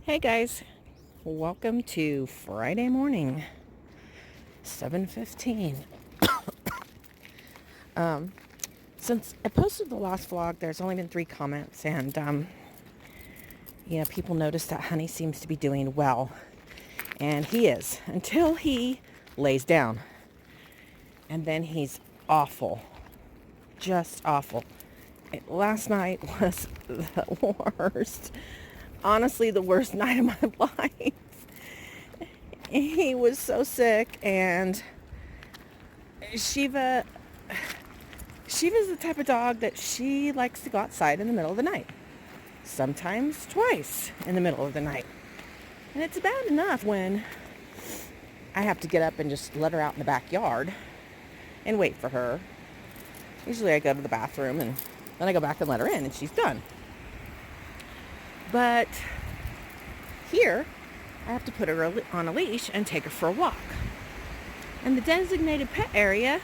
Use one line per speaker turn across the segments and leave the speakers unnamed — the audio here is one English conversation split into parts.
Hey guys, welcome to Friday morning, 7:15. Since I posted the last vlog, there's only been 3 comments, and people noticed that Honey seems to be doing well, and he is until he lays down, and then he's awful, just awful. Last night was the worst. Honestly, the worst night of my life. He was so sick, and Shiva's the type of dog that she likes to go outside in the middle of the night. Sometimes twice in the middle of the night. And it's bad enough when I have to get up and just let her out in the backyard and wait for her. Usually I go to the bathroom and then I go back and let her in and she's done. But here, I have to put her on a leash and take her for a walk. And the designated pet area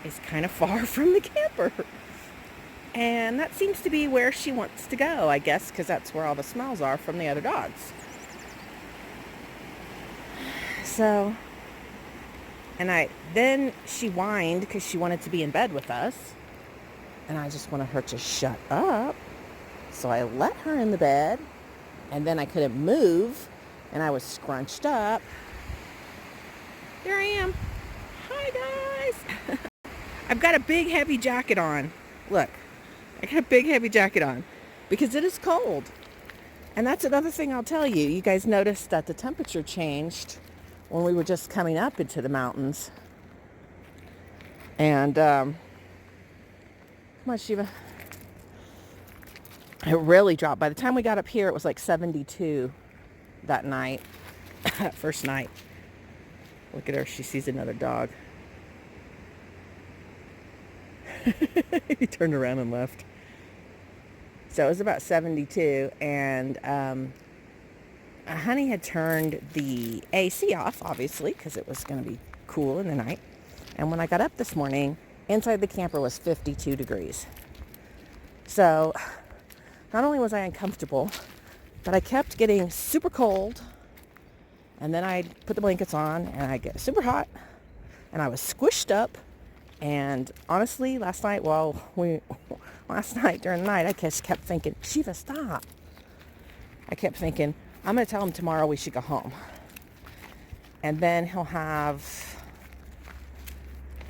is kind of far from the camper. And that seems to be where she wants to go, I guess, because that's where all the smells are from the other dogs. So, then she whined because she wanted to be in bed with us. And I just wanted her to shut up. So I let her in the bed. And then I couldn't move. And I was scrunched up. There I am. Hi, guys. I've got a big, heavy jacket on. Look. I got a big, heavy jacket on. Because it is cold. And that's another thing I'll tell you. You guys noticed that the temperature changed when we were just coming up into the mountains. And, come on, Shiva. It really dropped. By the time we got up here, it was like 72 that night. That first night. Look at her. She sees another dog. He turned around and left. So it was about 72. And Honey had turned the AC off, obviously, because it was going to be cool in the night. And when I got up this morning, inside the camper was 52 degrees. So not only was I uncomfortable, but I kept getting super cold. And then I'd put the blankets on and I'd get super hot. And I was squished up. And honestly, last night during the night, I just kept thinking, Shiva, stop. I kept thinking, I'm going to tell him tomorrow we should go home. And then he'll have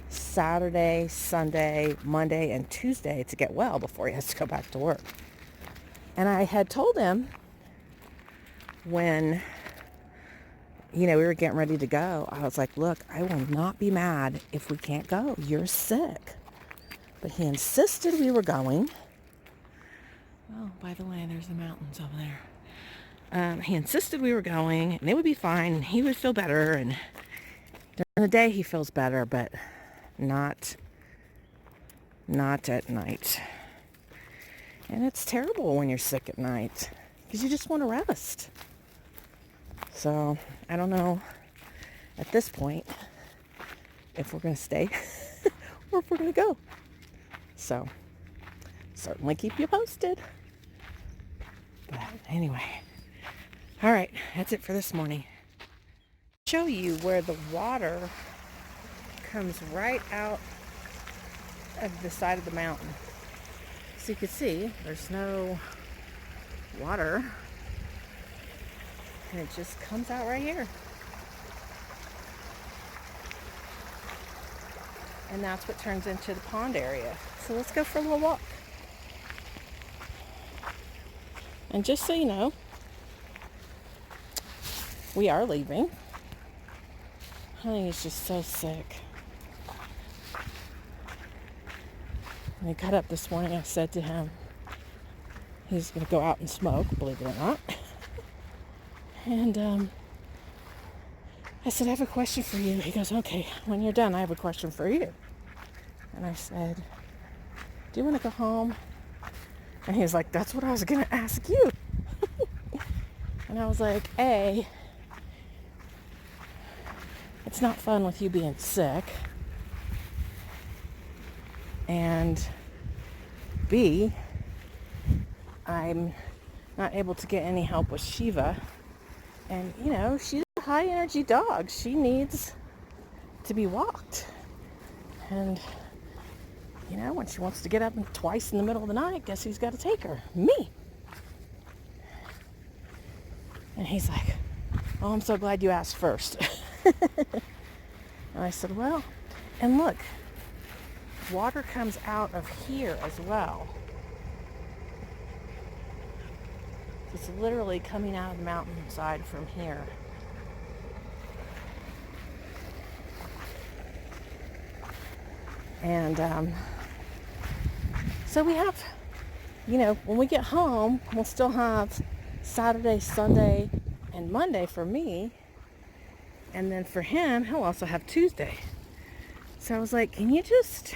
Saturday, Sunday, Monday, and Tuesday to get well before he has to go back to work. And I had told him when, we were getting ready to go, I was like, look, I will not be mad if we can't go. You're sick. But he insisted we were going. Oh, by the way, there's the mountains over there. He insisted we were going, and it would be fine, and he would feel better. And during the day, he feels better, but not at night. And it's terrible when you're sick at night because you just want to rest. So I don't know at this point if we're going to stay or if we're going to go. So certainly keep you posted. But anyway, all right, that's it for this morning. Show you where the water comes right out of the side of the mountain. So you can see there's no water. And it just comes out right here. And that's what turns into the pond area. So let's go for a little walk. And just so you know, we are leaving. Honey is just so sick. When I got up this morning, I said to him, he's going to go out and smoke, believe it or not. And I said, I have a question for you. He goes, okay, when you're done, I have a question for you. And I said, do you want to go home? And he was like, that's what I was going to ask you. And I was like, A, it's not fun with you being sick. And B, I'm not able to get any help with Shiva. And, you know, she's a high energy dog. She needs to be walked. And, you know, when she wants to get up twice in the middle of the night, guess who's got to take her? Me. And he's like, oh, I'm so glad you asked first. And I said, well, and look, water comes out of here as well. It's literally coming out of the mountainside from here. And so we have, you know, when we get home, we'll still have Saturday, Sunday, and Monday for me. And then for him, he'll also have Tuesday. So I was like, can you just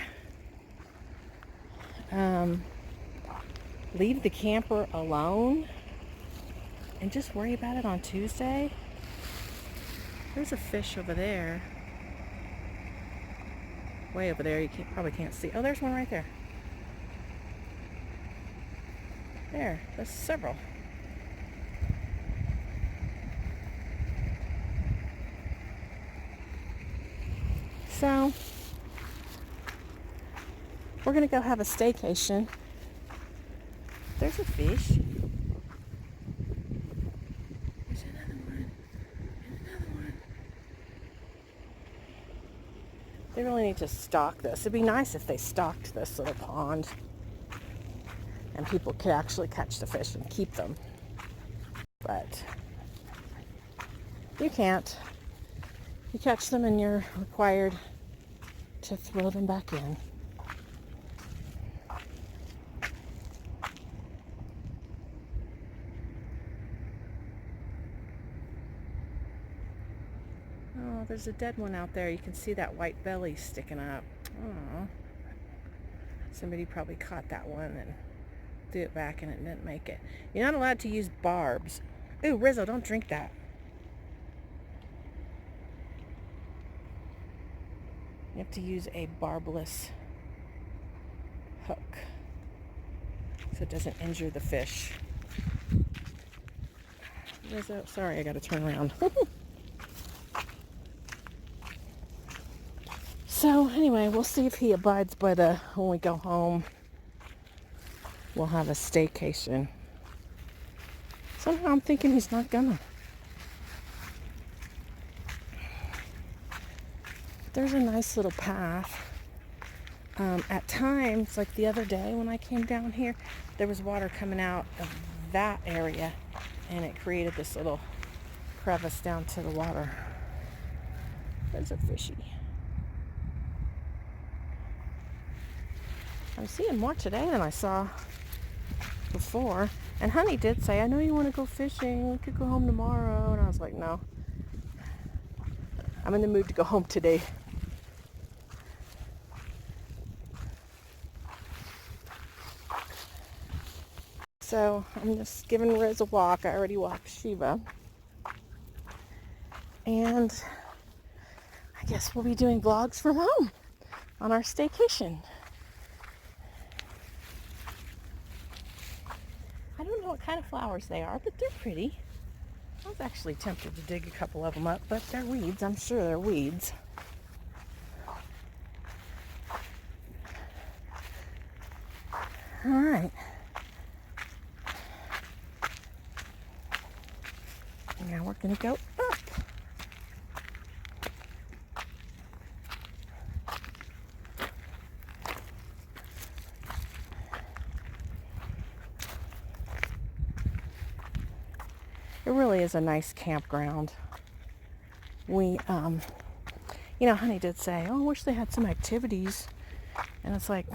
leave the camper alone and just worry about it on Tuesday? There's a fish over there. Way over there, you probably can't see. Oh, there's one right there. There's several. So, we're going to go have a staycation. There's a fish. There's another one. And another one. They really need to stock this. It'd be nice if they stocked this little pond and people could actually catch the fish and keep them. But you can't. You catch them and you're required to throw them back in. Oh, there's a dead one out there. You can see that white belly sticking up. Oh, somebody probably caught that one and threw it back and it didn't make it. You're not allowed to use barbs. Ooh, Rizzo, don't drink that. You have to use a barbless hook so it doesn't injure the fish. Rizzo, sorry, I gotta turn around. So anyway, we'll see if he abides by when we go home, we'll have a staycation. Somehow I'm thinking he's not gonna. There's a nice little path. At times, like the other day when I came down here, there was water coming out of that area and it created this little crevice down to the water. There's a fishy. I'm seeing more today than I saw before. And Honey did say, I know you want to go fishing. We could go home tomorrow. And I was like, no. I'm in the mood to go home today. So I'm just giving Riz a walk. I already walked Shiva. And I guess we'll be doing vlogs from home on our staycation. I don't know what kind of flowers they are, but they're pretty. I was actually tempted to dig a couple of them up, but they're weeds. I'm sure they're weeds. All right. Now we're going to go up. It really is a nice campground. We, you know, Honey did say, oh, I wish they had some activities. And it's like,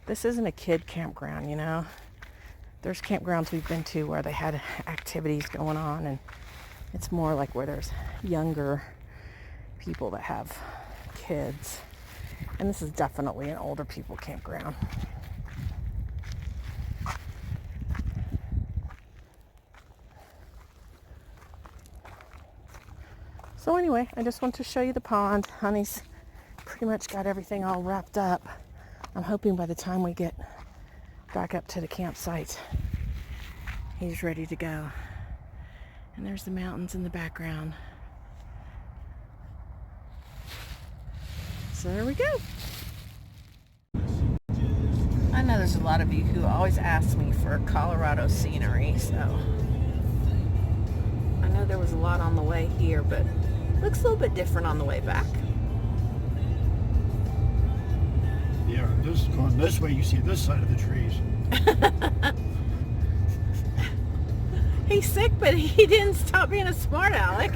this isn't a kid campground, you know. There's campgrounds we've been to where they had activities going on, and it's more like where there's younger people that have kids. And this is definitely an older people campground. So anyway, I just want to show you the pond. Honey's pretty much got everything all wrapped up. I'm hoping by the time we get back up to the campsite, He's ready to go. And there's the mountains in the background. So there we go. I know there's a lot of you who always ask me for Colorado scenery, so I know there was a lot on the way here, but it looks a little bit different on the way back.
Yeah, this going this way, you see this side of the trees.
He's sick, but he didn't stop being a smart aleck.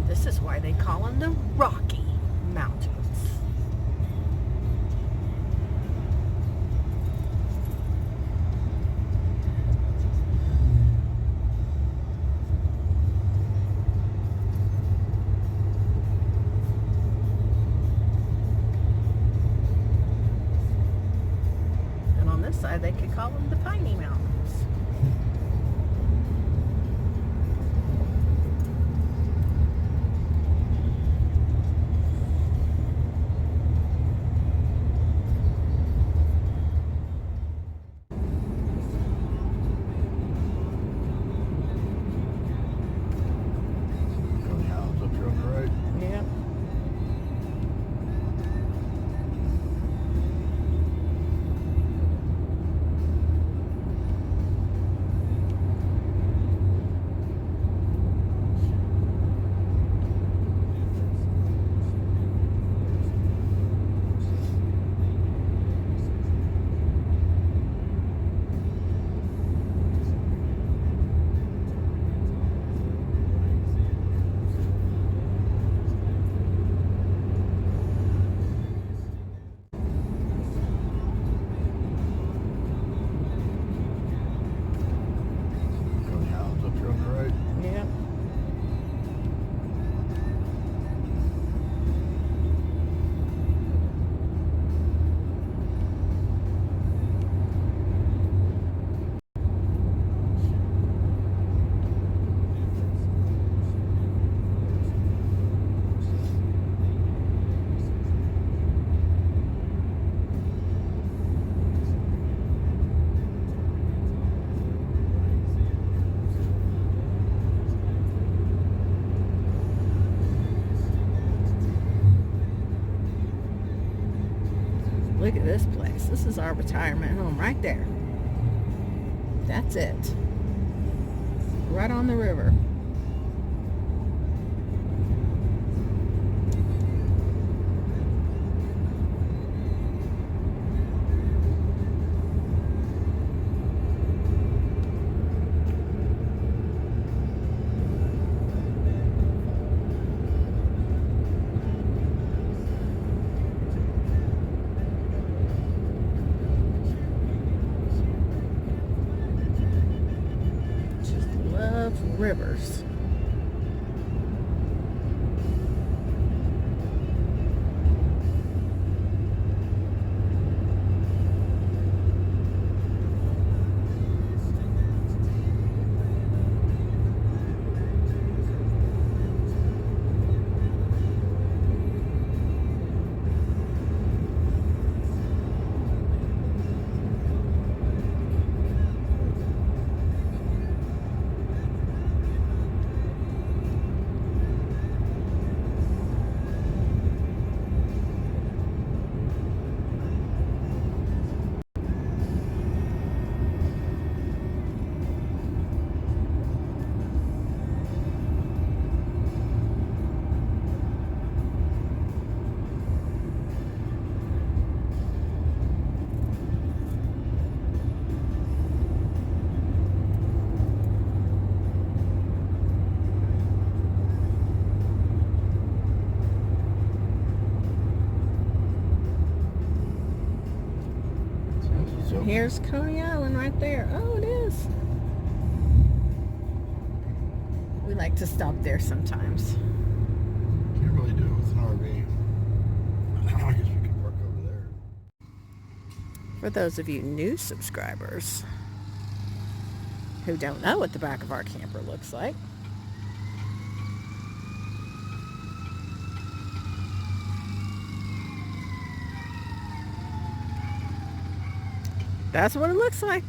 This is why they call them the Rocky Mountains. And on this side, they could call them the Piney Mountains. Look at this place. This is our retirement home right there. That's it. Right on the river. Rivers. Here's Coney Island right there. Oh, it is. like to stop there sometimes.
Can't really do it with an RV. I guess we could park over there.
For those of you new subscribers who don't know what the back of our camper looks like, that's what it looks like.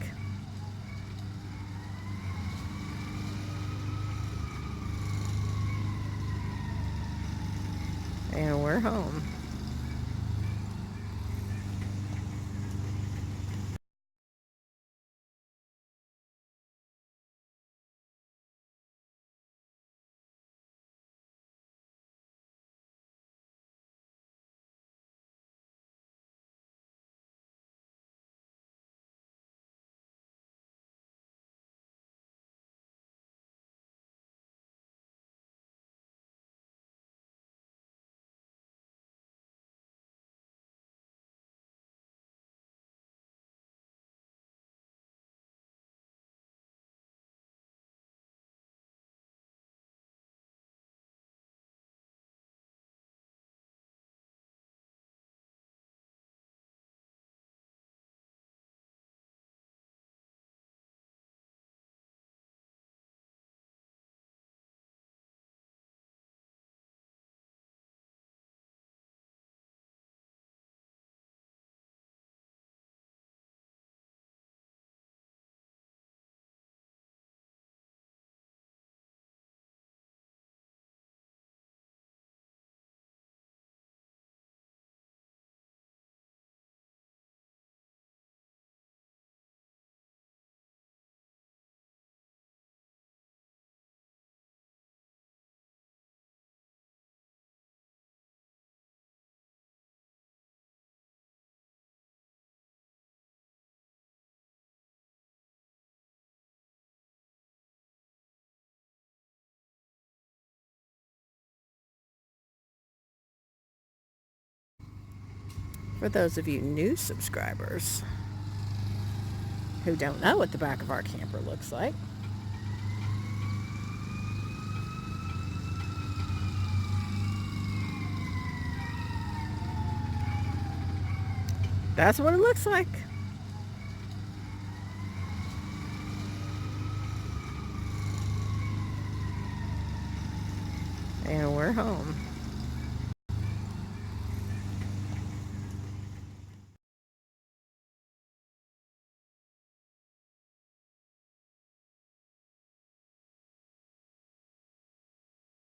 And we're home. For those of you new subscribers who don't know what the back of our camper looks like, that's what it looks like. And we're home.